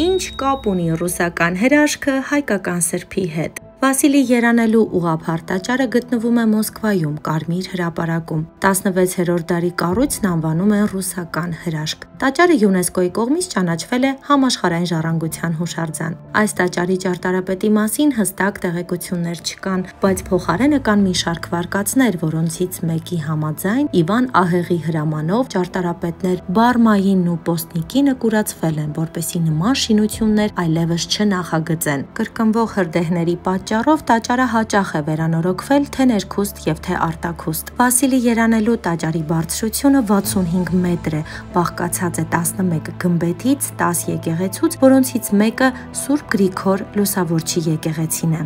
Ինչ կապ ունի ռուսական հրաշքը հայկական սրբի հետ։ Վասիլի Երանելու ուղղափառ տաճարը գտնվում է Մոսկվայում, Կարմիր հրապարակում։ 16-րդ դարի կառույցն անվանում են ռուսական հրաշք։ Տաճարը ՅՈՒՆԵՍԿՕ-ի կողմից ճանաչվել է համաշխարհային ժառանգության հուշարձան։ Այս տաճարի ճարտարապետի մասին հստակ տեղեկություններ չկան, բայց փոխարենը կան մի շարք վարկածներ, որոնցից մեկի համաձայն Իվան Ահեղի հրամանով ճարտարապետներ Բարմայինն ու Պոստնիկինը կուրացվել են, որպեսզի նման շինություններ այլևս չնախագծեն։ Կրկնվող հրդեհների պատճառով տաճարը հաճախ է վերանորոգվել թե ներքուստ եւ թե արտաքուստ։ Վասիլի Երանելու տաճարի բարձրությունը 65 մետր է, բաղկացած է 11 գմբեթից, 10 եկեղեցուց, որոնցից մեկը Սուրբ Գրիգոր Լուսավորչի եկեղեցին է։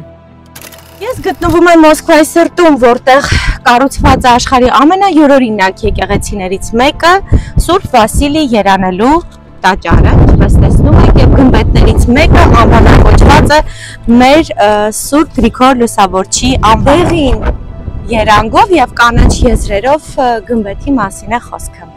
Ես գտնվում եմ Մոսկվայի սրտում, որտեղ կառուցված է աշխարհի ամենայուրօրինակ եկեղեցիներից մեկը՝ Սուրբ Վասիլի Երանելու տաճարը, ինչպես տեսնում եք, եւ գմբեթներից մեկը անվանակոչված է մեր Սուրբ Գրիգոր Լուսավորչի անվերին երանգով եւ կանաչ եզրերով գմբեթի մասին է խոսքը։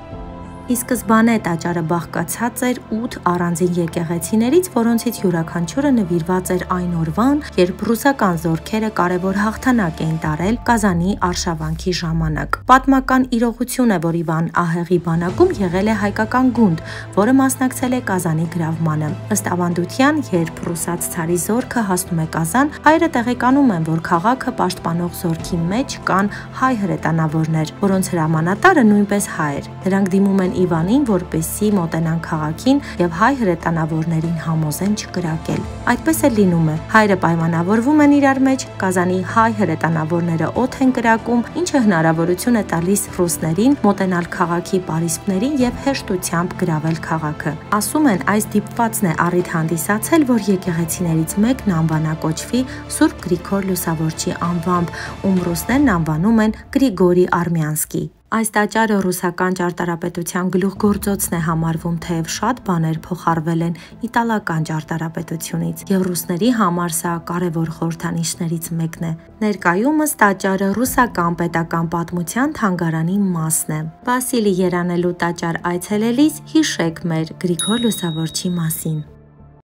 Ի սկզբանե տաճարը բաղկացած էր 8 առանձին եկեղեցիներից, որոնցից յուրաքանչյուրը նվիրված էր այն օրվան, երբ ռուսական զորքերը կարևոր հաղթանակ էին տարել Կազանի արշավանքի ժամանակ։ Պատմական իրողություն է, որ Իվան Ահեղի բանակում եղել է հայկական գունդ, որը մասնակցել է Կազանի գրավմանը։ Ըստ ավանդության, երբ ռուսաց ցարի զորքը հասնում է Կազան, հայերը տեղեկանում են, որ քաղաքը պաշտպանող զորքի մեջ կան հայ հրետանավորներ, որոնց հրամանատարը նույնպես հայ էր։ Նրանք դիմում են Իվանին, որպեսզի մոտենան քաղաքին եւ հայ հրետանավորներին համոզեն չկրակել։ Այդպես էլ լինում է։ Հայերը պայմանավորվում են իրար մեջ, Կազանի հայ հրետանավորները օդ են կրակում, ինչը հնարավորություն է տալիս ռուսներին մոտենալ քաղաքի պարիսպներին եւ հեշտությամբ գրավել քաղաքը։ Ասում են, այս դիպվածն է առիթ հանդիսացել, որ եկեղեցիներից մեկն անվանակոչվի Սուրբ Գրիգոր Լուսավորչի անվամբ, ում ռուսներն անվանում են Գրիգորի Արմյանսկի։ Այս տաճարը ռուսական ճարտարապետության գլուխգործոցն է համարվում, թեև շատ բաներ փոխառվել են իտալական ճարտարապետությունից, եւ ռուսների համար սա կարևոր խորհրդանիշներից մեկն է։ Ներկայումս տաճարը ռուսական պետական պատմության թանգարանի մասն է։ Վասիլի Երանելու տաճար այցելելիս հիշեք մեր Գրիգոր Լուսավորչի մասին։